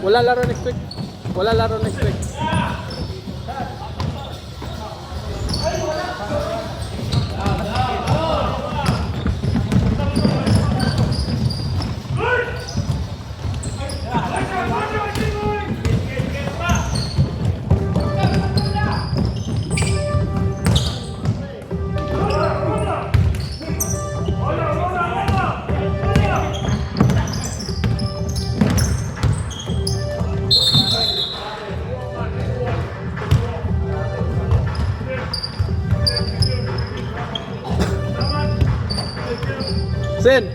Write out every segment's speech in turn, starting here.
Wala laro next week. Wala laro next week. Sen.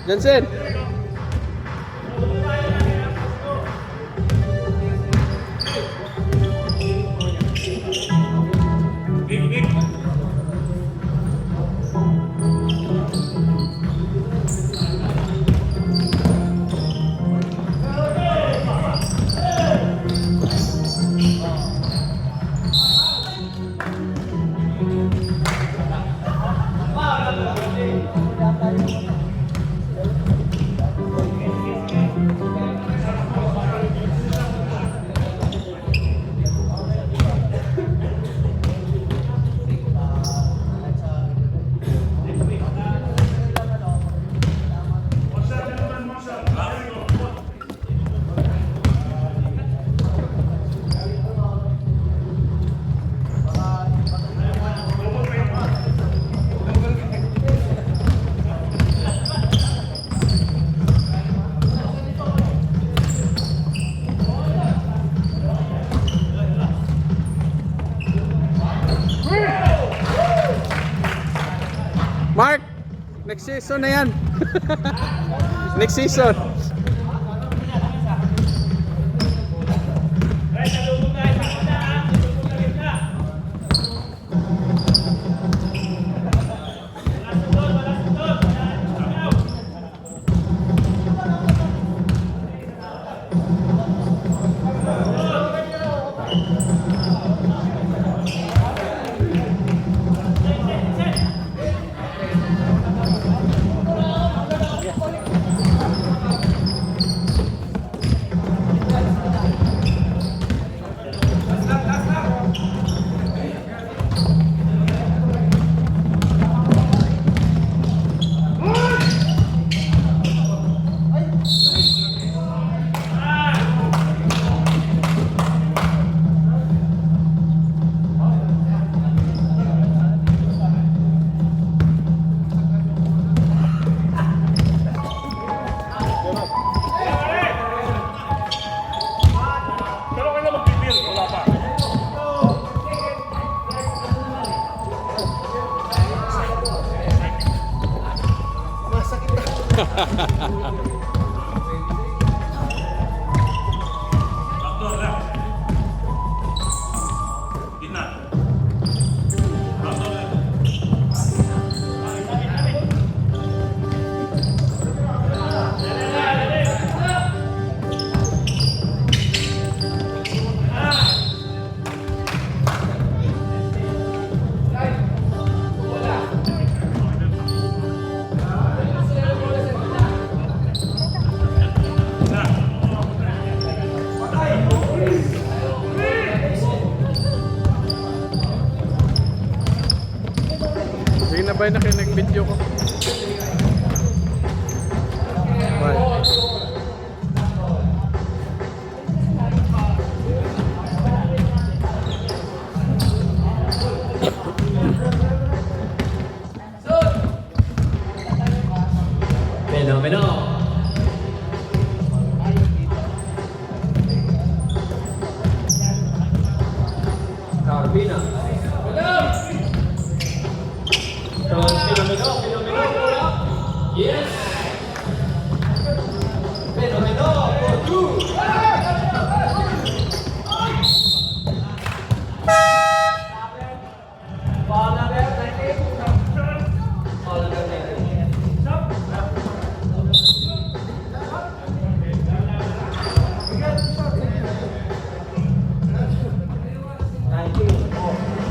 Jansen. Mark, next season na yan. Next season. Sabay na kayo nag-video ko. Bye. Fenomeno. Carpina. Fenomeno. Yes. Fenomeno. For two. Thank you.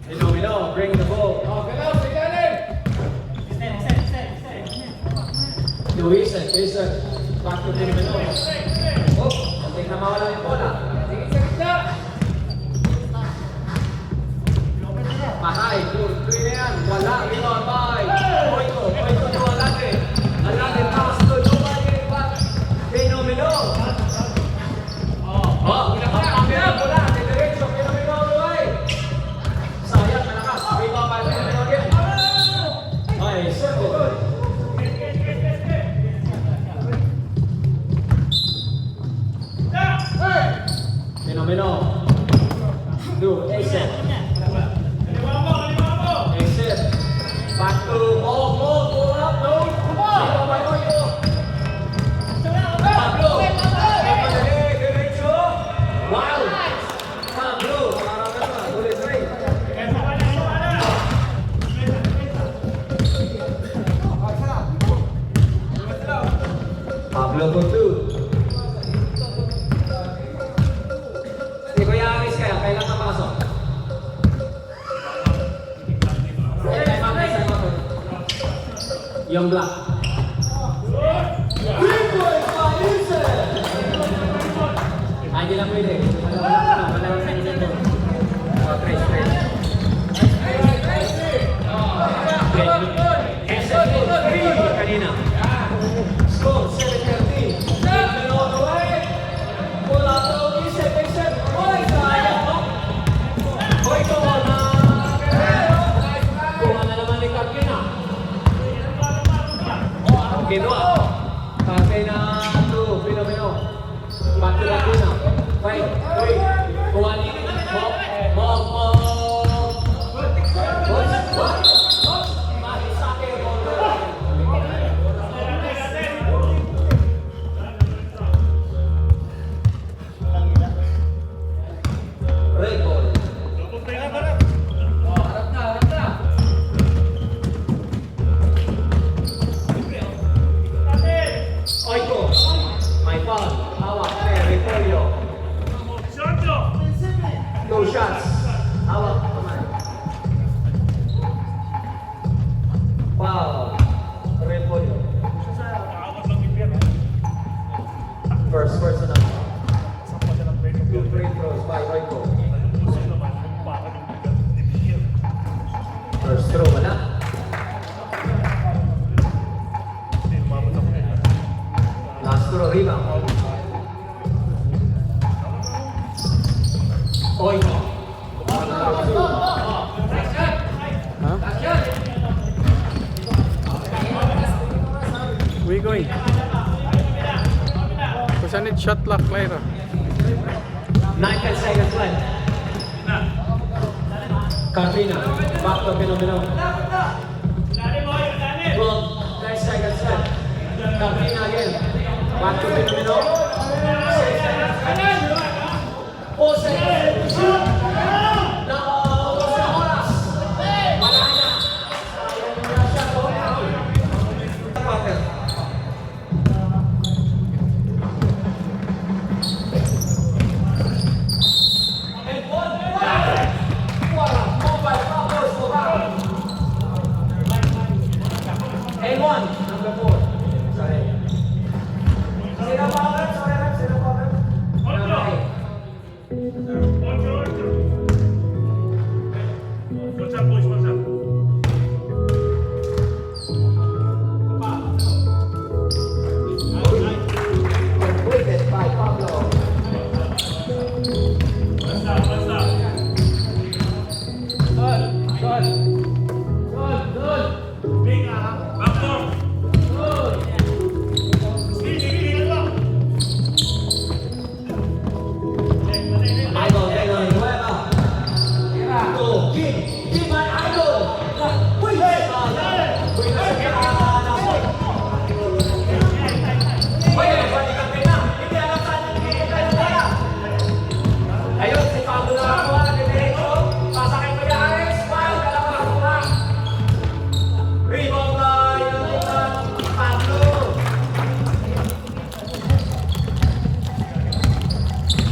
Fenomeno, bring the ball. Jason, back to Fenomeno. Oh, muntik na mawala yung bola. Sige, sa gitna. Mahay, good. 3 na yan. Wala, rebound by Oito to Alante. Alante, pass to Nobody, back. Fenomeno. Oh, ang bola. Diretso, Fenomeno, away. Sayang, malakas. Rebound by Fenomeno again. Ay, circle. Fenomeno. Do, exit. Exit. Back to ball, pull up, no. Rebound by Oito. Pablo. Diretso. Wow. Pablo. Parang na, ulit straight. Pablo for 2. Si Kuya Aris kailan ka pasok? Yung black. Ay, hindi lang pwede. Malawang sa inyo doon. Trace. Kanina. Score, 7-13. All the way. Wala to, isip. Oy, sayang mo. Oy, kuha na. Kuha na naman ni Kapina. Ginawa. Kapina to Fenomeno. Back to Kapina. 5, 3. Kuha ni Bob. Oito, my fault. Hawak, Repolio. 2 shots. Hawak, kamay. Foul, Repolio. First personal. 2 free throws by Oito. First throw, wala. Last throw, rebound. Oito. Huh? Where you going? Because I need shot clock later. 9 seconds left. Katrina, back to Fenomeno. 12 seconds left. Katrina again. Back to Fenomeno. 6 seconds. 4 seconds. Shoot. Naubos na oras. Wala na. Quarter. And 1, number 4. Sorry. Sino pa ulit? Sorry, sino pa ulit?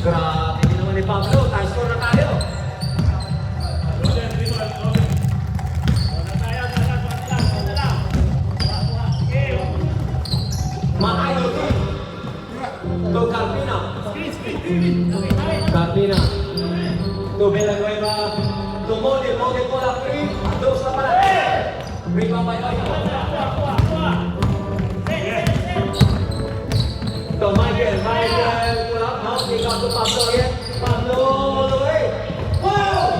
Grabe din naman ni Pablo. Tie score na tayo. Maayo din. To Carpina. Carpina. To Villanueva. To Model. Model po lang. Dos na pala. Rebound by Oito. To Michael. Michael. Pull up. Now he got to Pablo again. Pablo all the way. Wow!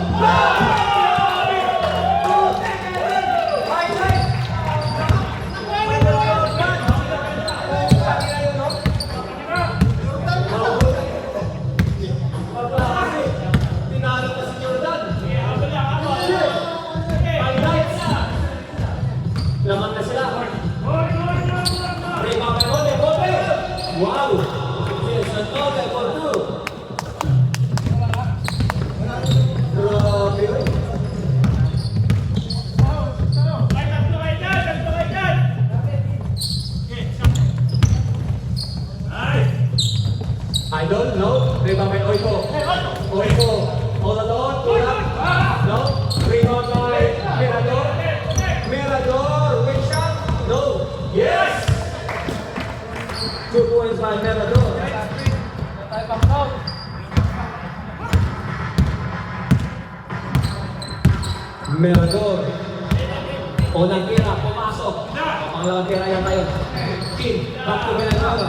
Laman na sila. Rebound by Ote. Ote! Wow! Yes, an Ote for two. Grabe. Idol, no. Rebound by Oito. Oito. All alone. Pull up. No. Rebound by Mirador. Mirador. Win shot. No. Yes. 2 points by Mirador. Mirador. Unang tira. Pumasok. Pangalawang tira yan tayo. Kim. Back to Villanueva.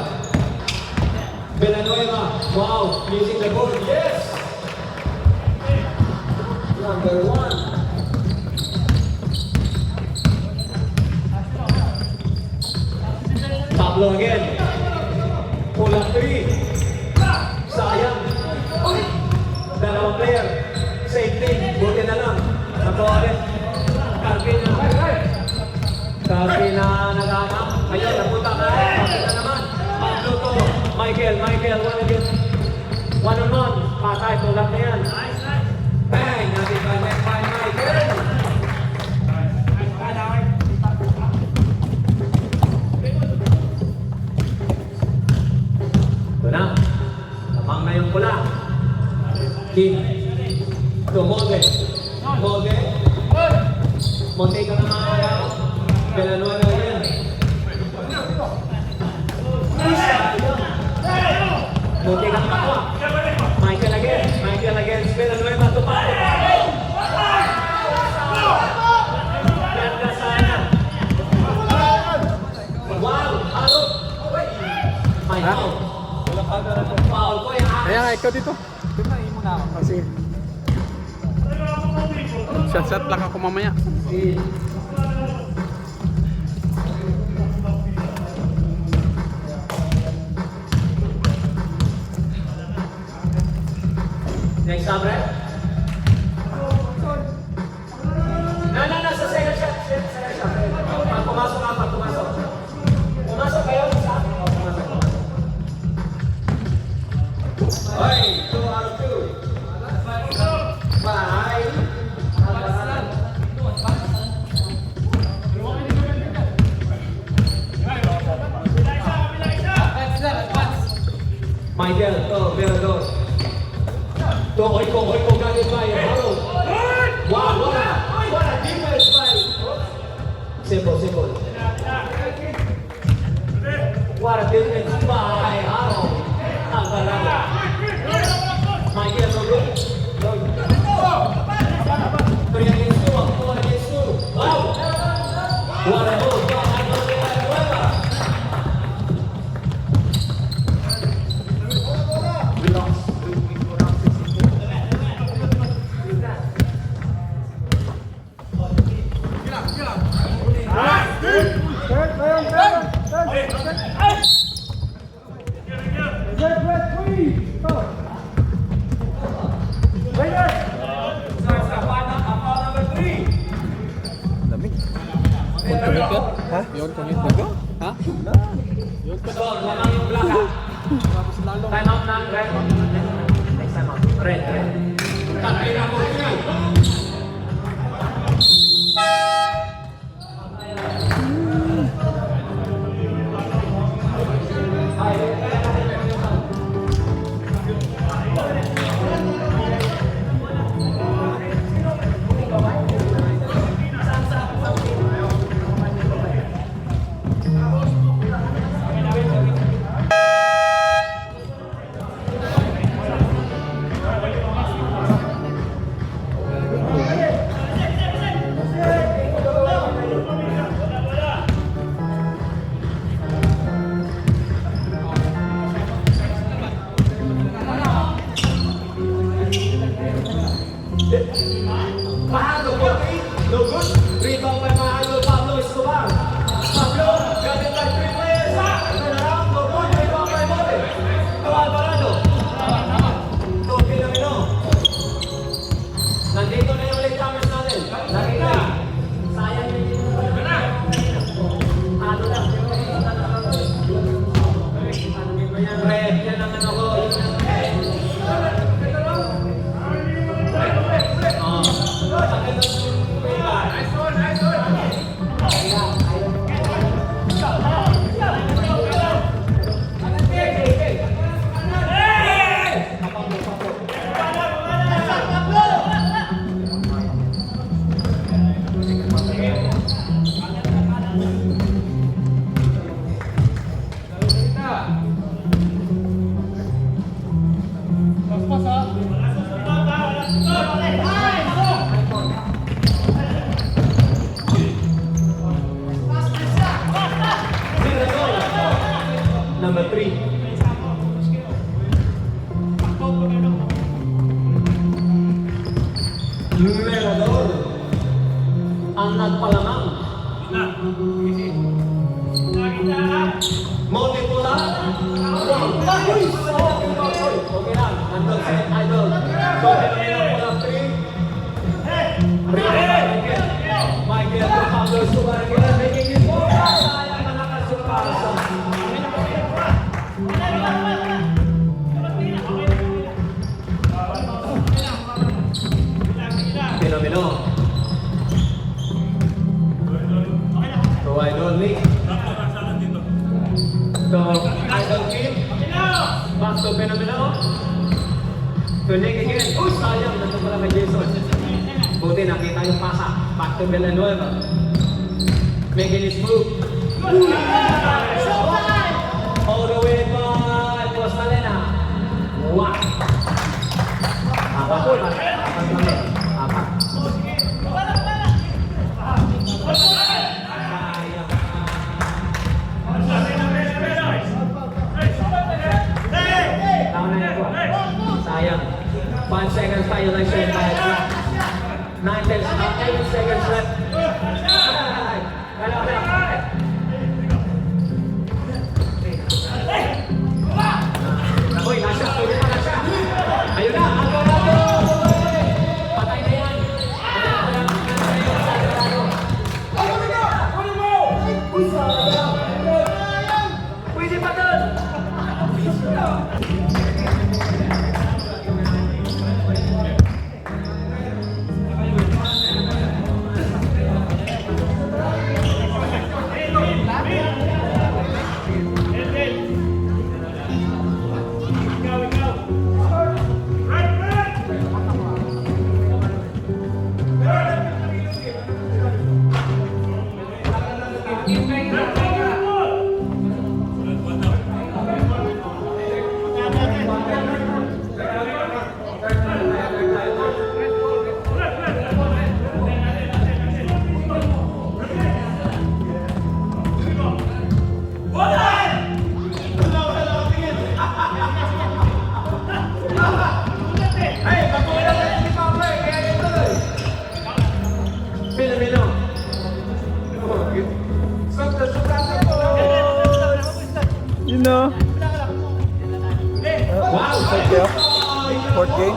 Villanueva. Wow. Using the ball. Yes. Number 1. Pablo again. Pull up 3. Sayang. Dalawang player. Same thing. Buti na lang. Nakuha ulit. Carpina. Carpina nagana. Ayun, napunta na. Carpina naman. Pablo to. Michael. Michael. One on one. Patay. Tulak na yan. Bang! Natin by Michael. Ito na. Tamang na yung pula. King. Ito, Molde. Molde. Monte ka naman kaya. Villanueva yan. Monte ka naman. Michael again. Michael against Villanueva. Ito pa. Ganda sana. Wow! Halo! Michael. Foul ko yan. Kaya nga, ikaw dito. Oh, sige. Shot lang ako mamaya. Next sabre. Sa second shot. Pumasok ka. Pumasok kayo sa akin. Pumasok. Oy, 2 out of 2. Bye. Michael, Mirador. To Oiko galing by Haro. Wow, what a defense by. Simple. What a defense by Haro. Ang galaga. Michael, no good. 3 against 2, 4 against 2. Wow. What a move by Villanueva. Lamig. Yun ko hit ha? Yun ko hit ko? Ha? Yun ko So, lamang yung black ha. Time out na. Red. Next time out. Red. Tatay na po siya. Mahalo po. No good. Rebound by Mahalo. Pablo Escobar. Pablo, galing by 3 players. Turn around. No good. Rebound by Mote. To Alvarado. To Pinamino. Nandito na yung late comers natin. Nakita. Sayang yung ano lang. Red, yan ang ano ko. Number 3. Merador ang nagpalamang. Mote pula. Okay lang. Nandun si Idol. Mote pula 3. Michael Pablo Escobar again, making it more. Sayang na nakasupasa. Pinamino. To Idol Nick. To Idol Kim. Back to Pinamino. To Nick again. Uy, sayang. Nandun pala kay Jason. Buti nakita yung pasa. Back to Villanueva. Making his move. All the way by Costalena. Wow. Apat. Sayang. 5 seconds violation by a trap. 8 seconds left. Uy, nasa. Tuloy pa na siya. Ayun na. Patay na yan. Pwede pa doon. You know. Wow! Fourth game?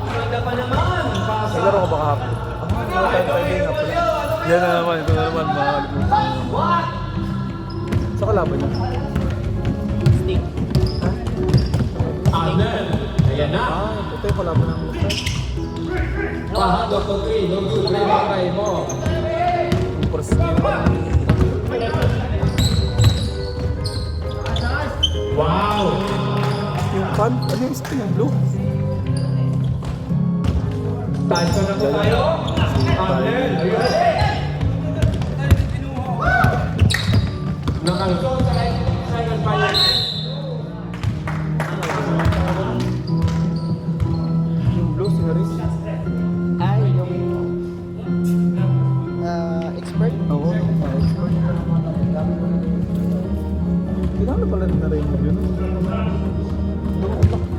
Ganda pa naman! Naglaro ko ba kahapon? Time na pala. Yan na naman, ito na naman. What? Sa kalaban niya? Stick. Arnel! Ayan na! Ito yung kalaban namin. Pahado to 3, no good, rebound by Mo. First game. Wow! Yung pan? Ano yung spin ng blue? Time ko na po tayo. Arnel, are you ready? Nakalkot sa second final. Yung blue, si Haris. Ay, yung expert? Oo, expert. Kailangan pala na rin yun.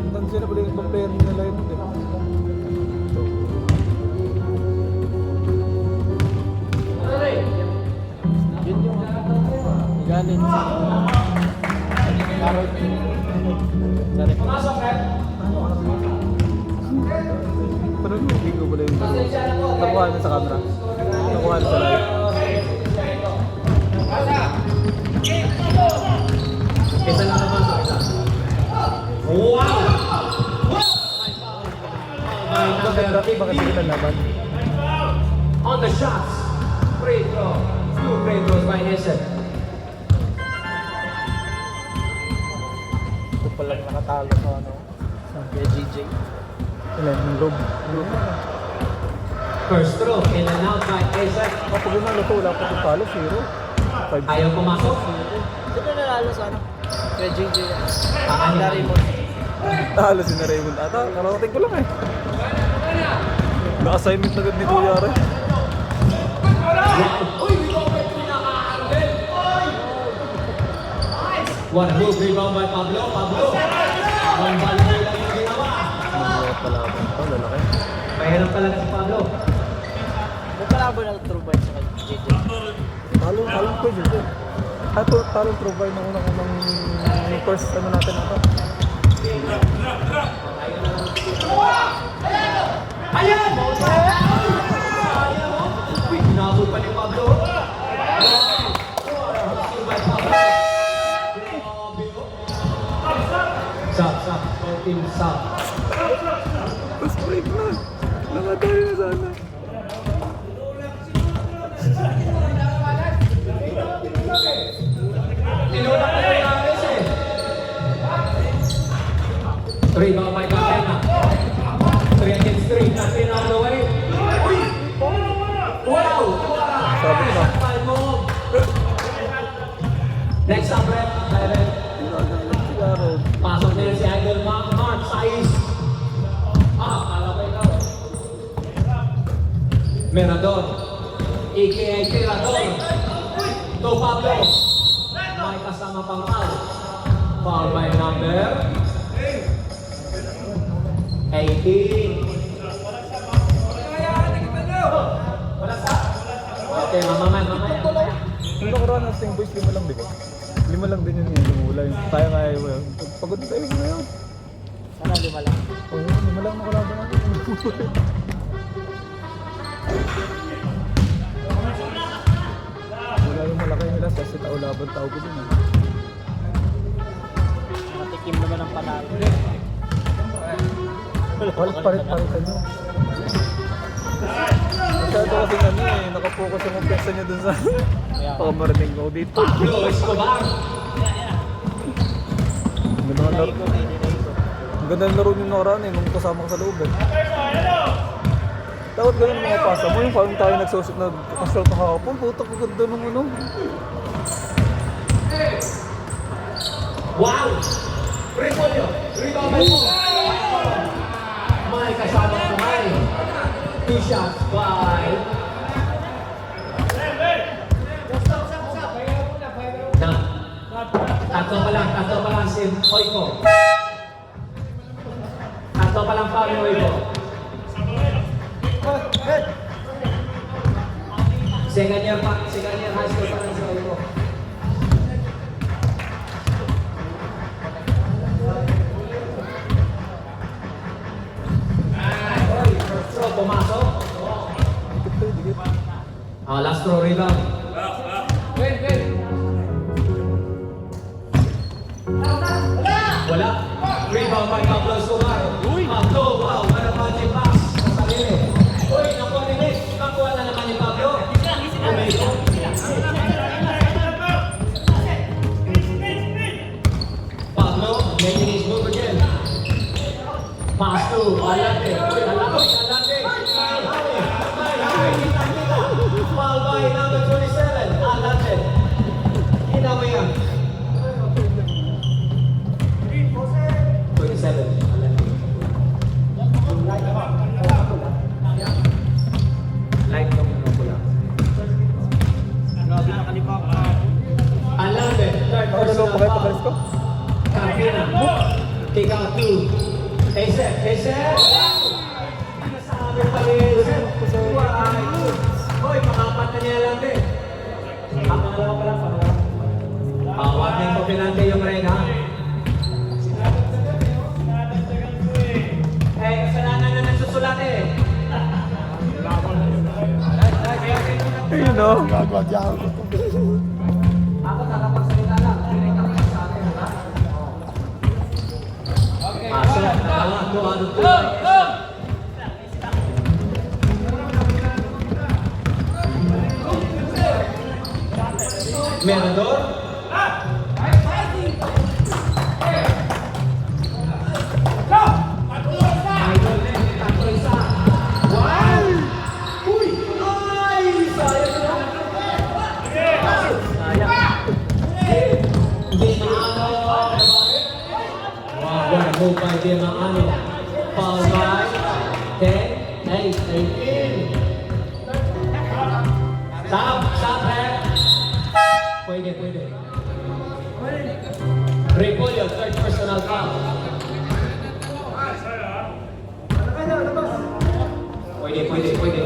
Tansin na pala yung ibang player nila yun. Pero hindi ko pala yung nakuha na sa camera. Nakuha na sa live. Isa lang naman sa isa. Wow! Bakit hindi laban? On the shots. Free throw. Two free throws by Nesset. Ito palang nakatalo sa ano. Sa kay GJ. Ilan yung rob? First throw. In and out by Nesset. Kapag gumalo to, wala pa itong talo, 0. Ayaw pumasok. Sino nanalo sa ano? Kay GJ. Ano Larry Raymond. Talo si na Raymond ata. Karating ko lang eh. Na-assignment na agad ni Kuya Ray. One move rebound by Pablo. Pablo. One ball na lang yung ginawa. Mahirap palaban to, lalaki. Mahirap talaga si Pablo. May palabo na true bite sa kay GJ. Talo ko dyan. Talo provide ng unang first ano natin ito. Ayan! Hinabot pa ni Pablo. Sap. Team Sap. First break na. Namatay na sana. Tinulak na yung Ares eh. Rebound by Catena. 3 against 3. Catena all the way. Uy! Wow! Sabi ko. Five move. Next up, rep. Pasok na yun si Idol Mark. Size. Kala ko ikaw. Merador. A.K.A. Tirador. To Pablo. May kasama pang foul. Foul by number 18. Okay, mamaya. Yung nakaraan ng Sting Boys, 5 lang, di ba? 5 lang din yun yung hula. Tayo nga yun. Pagod tayo ngayon. Sana 5 lang. Oo, 5 lang nakalaban natin. Wala yung malaki nila kasi tao-laban tao ko din. Matikim naman ang panalo. Palit-palitan nyo. Masyado kasi kami eh, nakapokus yung pesa niya dun sa pagkamarinig ko dito. Pablo Escobar. Ang ganda ng laro. Ang ganda ng laro yung nakaraan eh, nung kasama ko sa loob eh. Dapat ganun mga pasa mo, yung parang tayo nag-assault kahapon, putak ko ganda ng ano. Wow! Repolyo. Rebound by Mo. May kasama kumay. 2 shots by Tatlo pa lang si Oiko. Tatlo pa lang pa ni Oiko. Second year high school pa lang si Oiko. First throw, pumasok. Last throw rebound. Wala. Rebound by Pablo Escobar. Pablo, wow, meron magic pass sa sarili. Uy, nakuha ni Mitch. Nakuha na naman ni Pablo. Pablo, making his move again. Pass to Alante. Uy, Alante. Foul by number 27, Alante. Hinawa yan. 27. Light lang yung pula. Grabe nakalipa ko. Alante, third Ano personal pa kayo foul. pagalis ko? Carpina. Take out 2. Eset. Nasabi pa ni Eset. Hoy, pangapat na niya Alante. Pangalawa pa lang. Wag na yung pinante yung Reyna. no? Gagwadyahan ko. Ako nakapagsalita lang. Pinita ko sa akin, ha? So, tama, 202. Merador. Idol din, tatlo isa. Wow! Uy! Ay! Sayang na. Sayang. Di Maano. Wow, what a move by Di Maano. Foul by 10, 8, 18. Stop, Pwede. Repolyo, third personal foul. Pwede.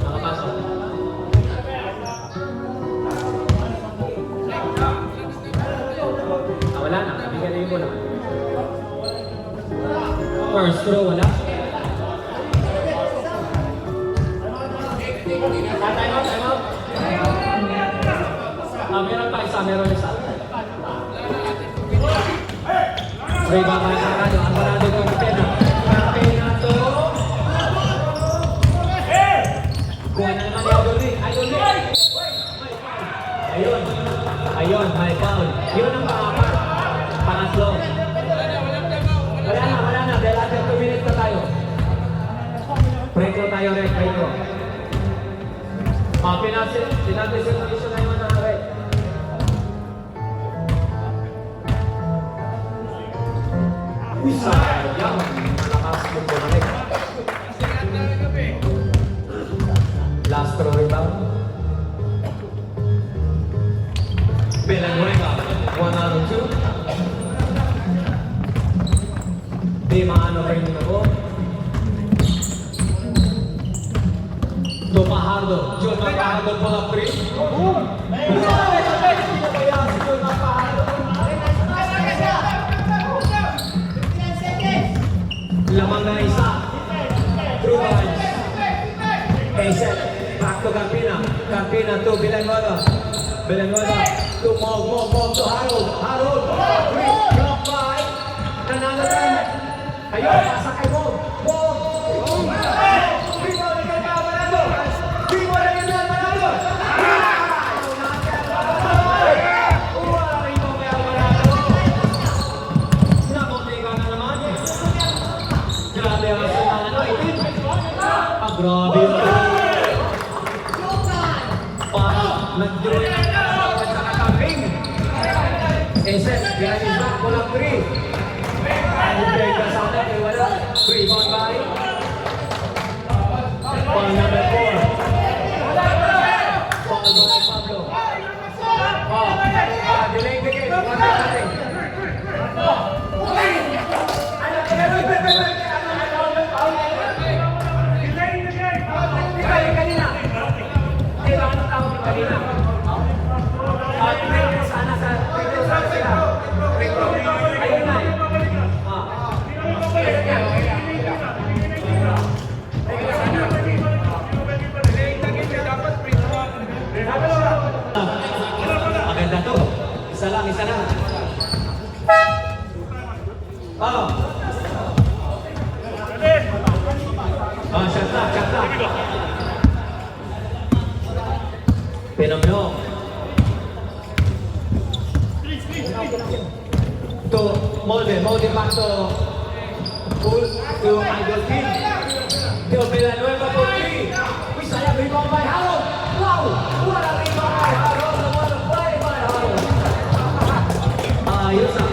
Nakapasok. Wala na. Bigyan mo naman. First throw, wala. Time out. Meron isa. Rebound by Alvarado. Alvarado ko ang pena. Campeonato. Kuha na naman yung Idol Lee. Ayun, may foul. Yun ang pangatlo. Wala na. Dahil after 2 minutes na tayo. Break tayo, Rek. Pinag-destination na yung mga Rek. Sayang, malakas yung bumalik. Last throw rebound. Villanueva, 1 out of 2. Di Maano rin na po. Fajardo, John Fajardo po na free. Lamang na isa. True balance. Aset. Back to Campina. Campina to Villanueva. To Mog to Harold. Drop by. Nananagan. Ayun, pasa kay Mog. Grabe yun. Parang nag-join ang kasama sa kakaping. Eset, behind his back, walang 3. Okay, kasama kay wala. Rebound by. Ball number 4. Ball by Pablo. Delaying the game. One more nothing. Maganda to. Isa lang. Shot lock. Pinomno. To Molde back to Idol King. To Villanueva for 3. Uy, sayang rebound by Harold. Wow! What a rebound by Harold. What a play by Harold. Ayos ah.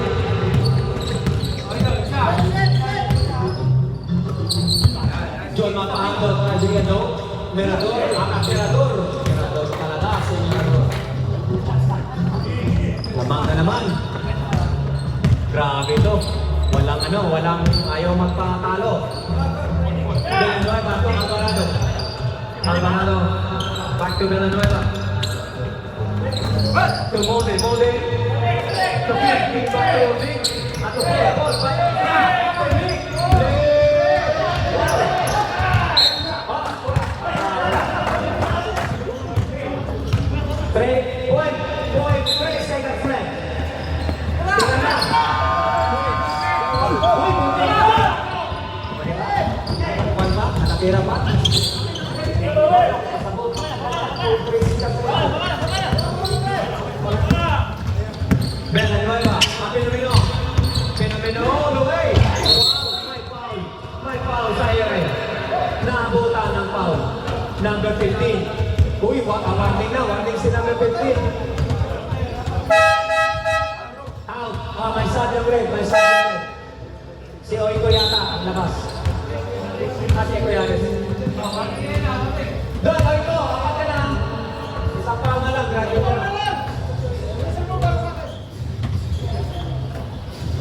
John Mapahando, Adriano, Merador, angkat Merador talaga, Merador. Lamang na naman. Grabe to. Walang ayaw magpatalo. Villanueva to Alvarado. Back to Villanueva. To Molde. To Pick, back to Vic. At to Pick, ball, back to Vic. Kwan ba? Nakatira pa? Villanueva, Fenomeno. Fenomeno, lugay. Wow, may foul. May foul sa ere. Naabutan ng foul. Number 15. Uy, warning na. Warning si number 15. Out. May sadyang red. May sadyang red. Si Oiko yata ang labas. Si Oiko yata. Doon, Oiko. Apat ka na. Isang pa na lang. Graduate ka na.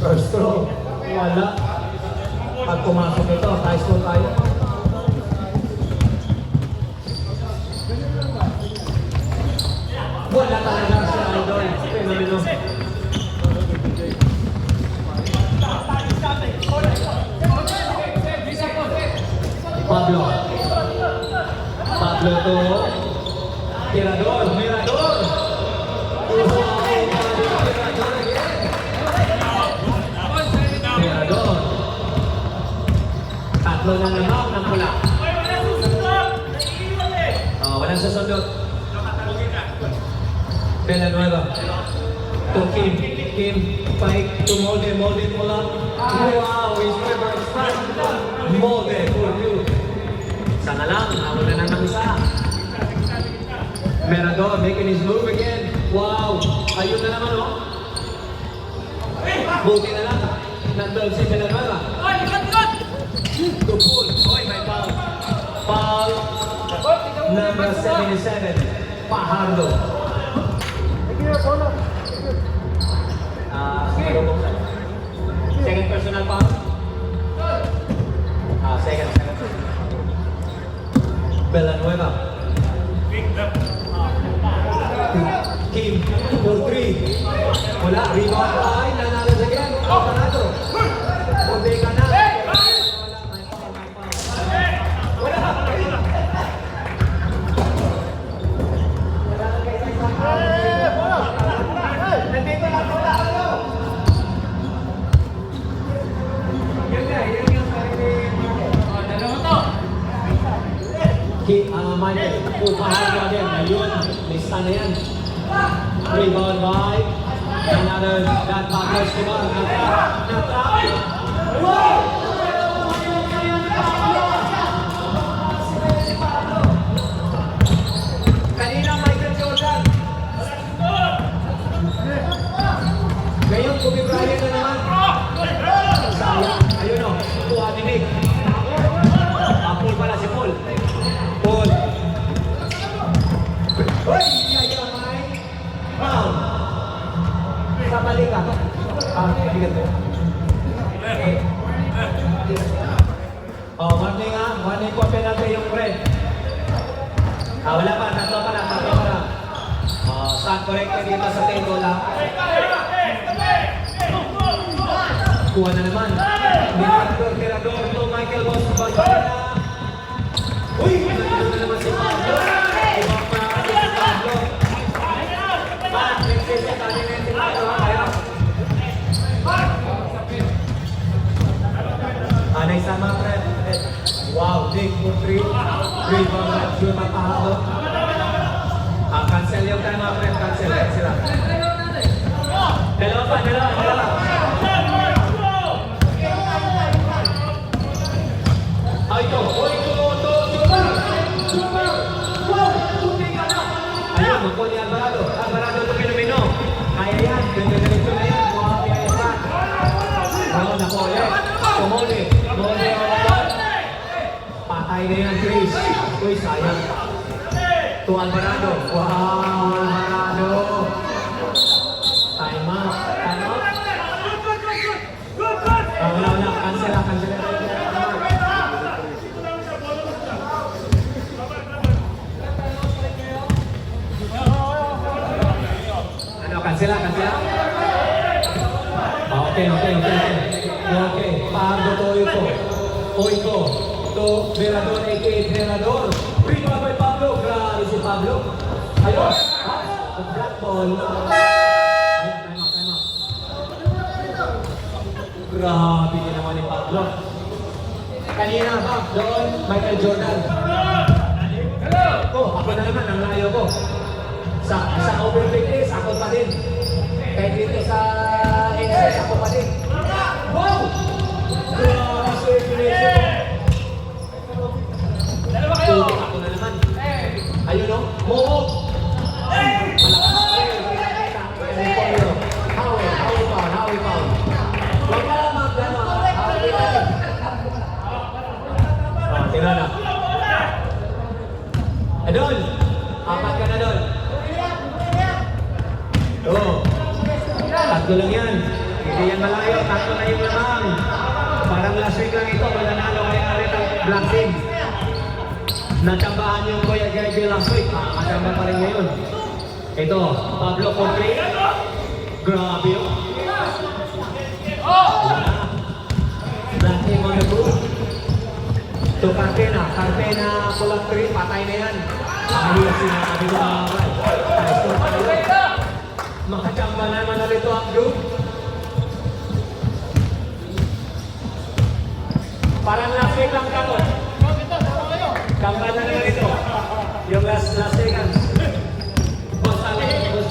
First throw. Wala. Pag pumasok ito, high school tayo. Wala talaga si Idol. Fenomeno. Pablo. Pablo to. Tirador. Mirador. Tirador. Tatlo na naman ng pula. Walang susundot. Villanueva. To Kim. Kim. Pike. To Molde. Molde pula. Wow. He's never expanded. Molde for you. Sana lang. Ako na ng isa. Mirador making his move again. Wow. Ayun na naman oh. Buti na lang. Nandun si Villanueva. To pull. Oy, may foul. Foul. Number 77. Pajardo. Second personal foul. Second. Villanueva. Kim, for 3. Wala, rebound ay, nanalo again. Panado. Punti ka na. Nandito lang wala. Michael, pupahan mo din. Ayun, lista na yan. Rebound by another that Pablo Escobar. Kanina Michael Jordan. Ngayon, Kobe Bryant na naman. Sayang. Ayun o, tuwa ni Nick. Paul pala si Paul. Paul. Hoy! Yaya Mike. Foul. Sa balikat. Balikat mo. Warning nga. Warning po penalty yung red. Wala pa. Tatlo pa lang. Stand corrected dito sa table lang. Kuha na naman. Tirador to Michael Boss. Uy! Nandito na naman si Pablo. Ibang parang si Pablo. Nagsisya tayo na yung Pablo. Naisama, Fred. Wow, big for 3. 3 ball na sure mapahalo. Cancel yung time, Fred. Cancel sila. Dalawa. Ay, ito. Ayun, magpo ni Alvarado. Alvarado to Fenomeno. Kaya yan. Ganda-ganito na yan. Kaya yan. Nako, yan. Molde. Patay na yan, Chris. Uy, sayang. To Alvarado. Wow, Alvarado. Time out. Wala. Cancel. Cancela. Okay. Pahardo to Oiko. To Mirador, a.k.a. Mirador. Rebound by Pablo. Grabe si Pablo. Ayun. Black ball. Ayan, time out. Grabe ginawa ni Pablo. Kanina ba, doon, Michael Jordan. Oh, ako na naman, ang layo ko. Sa overbig race, ako pa din. Kahit dito sa NS, ako pa din. Wow! Grabe circulation. Tubig ako na naman. Ayun o, mohok. Howie foul. Huwag ka lang mag-gano. Tira na. Adol, apat ka na doon. Oo. Tatlo lang yan. Hindi yan malayo. Tatlo na yung lamang. Parang last week lang ito. Mananalo kay Aret ang Black Team. Natsambahan yung Kuya Gergely last week. Makakasamba pa rin ngayon. Ito, Pablo Conte. Grabe yun. Black Team on the move. To Carpena. Carpena, pulang 3. Patay na yan. Ayun sinasabi ko mga kawal. Makachamba naman na rito ang group. Parang last week lang ka to. Kamba na naman ito. Yung last seconds. Gonzales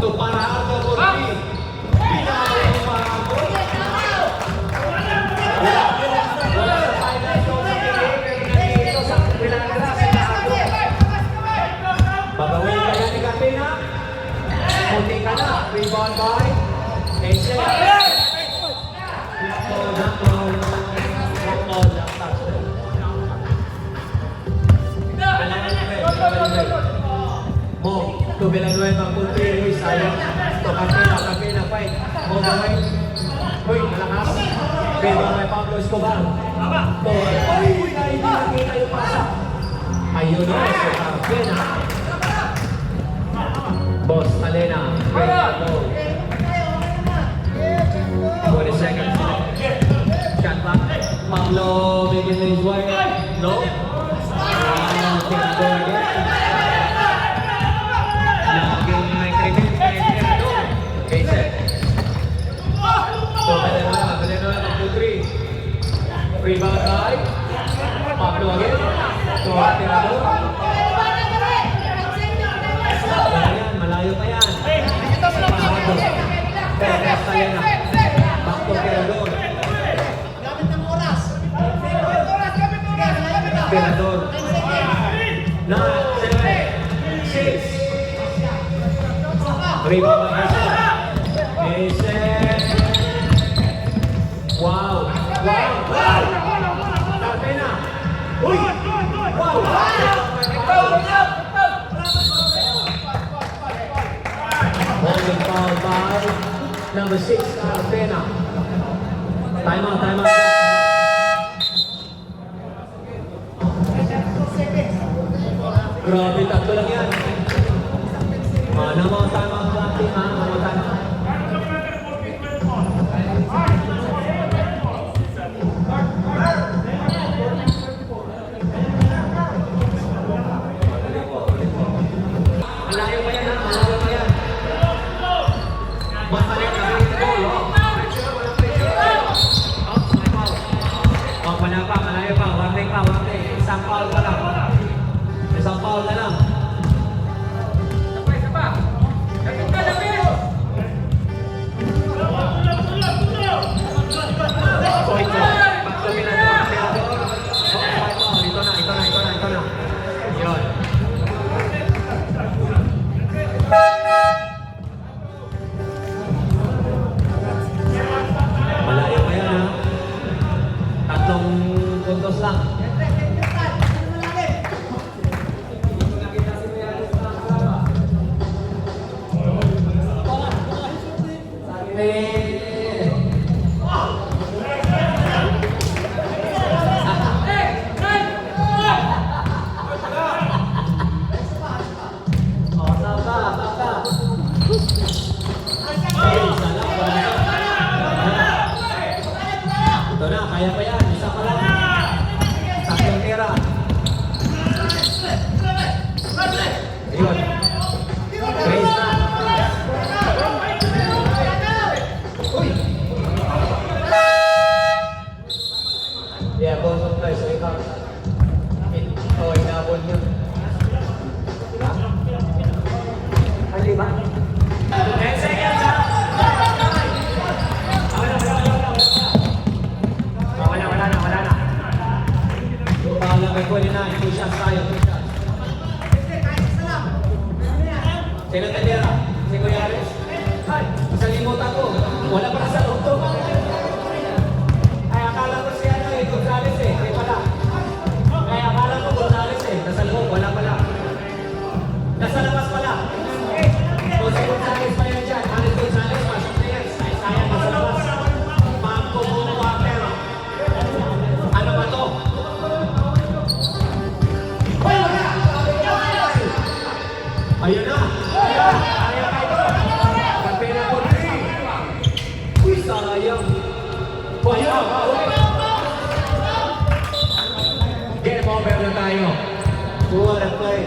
to Parado Corti. Pinalo yung Parado. Wala sa final ito sa pinito sa pinagras. Babawin kaya ni Capena. Munti ka na. Rebound by Ese. Mo, to Villanueva, Conte, Luis, sayang. To Capena, fight. Mo gawin. Uy, malakas. Rebound by Pablo Escobar. To, uy, hindi nakita yung pasa. Ayun o, so Capena. Boss, Alena. Great goal. 20 seconds. Shot back. Pablo making his way. No. Tirador again. Laging may krimen kay Tirador. Okay, set. So, Villanueva, up to 3. Rebound by Pablo again. So, Tirador. Malayo pa yan. Pahado. Perez Alena. Back to Tirador. Tirador. 9, 7, 6. Rebound by Ese. Wow. Carpena. Uy! Wow! Holding foul by number 6, Carpena. Time out. Grabe, tatlo lang yan. Mana mo time out Black Team, ha? Mana mo time out. Malayo pa yan, ha? Malayo pa yan. Mas maliit na rin ito, oh. Oh, may foul. Oh, malayo pa. Warning. Isang foul pa lang. Isang foul na lang. Isa pa. Lapit. So, ito. Back to Tirador. Oh, ito na. Yun. Malayo pa yan, ha? 3 puntos lang. Ito na, kaya pa yan. Isa pa lang. Tatlong tira. Ayun. Grace na. Uy! Yeah, ball supply, so ikaw. Oh, inabot niyo. Ay, di ba? 10 seconds, ha? Wala na. Bahala kay 29, 2 shots tayo, 2 shots. Sino tendera? Si Kuya Ares? Ay, isang limutan ko. Wala pa sa loob to. Ay, akala ko si ano eh, Gonzales eh. Ay, pala. Ay, akala ko Gonzales eh. Nasa loob, wala pala. Nasa labas pala. Kung si Gonzales pa yan dyan, Alex Gonzales, pasok na yan. Ay, sayang nasa labas. Mampo mo water. Ano ba to? Ay, wala! Ayun na! Kapera ko na rin! Uy, sayang! Bayang! Game over na tayo. 2 play.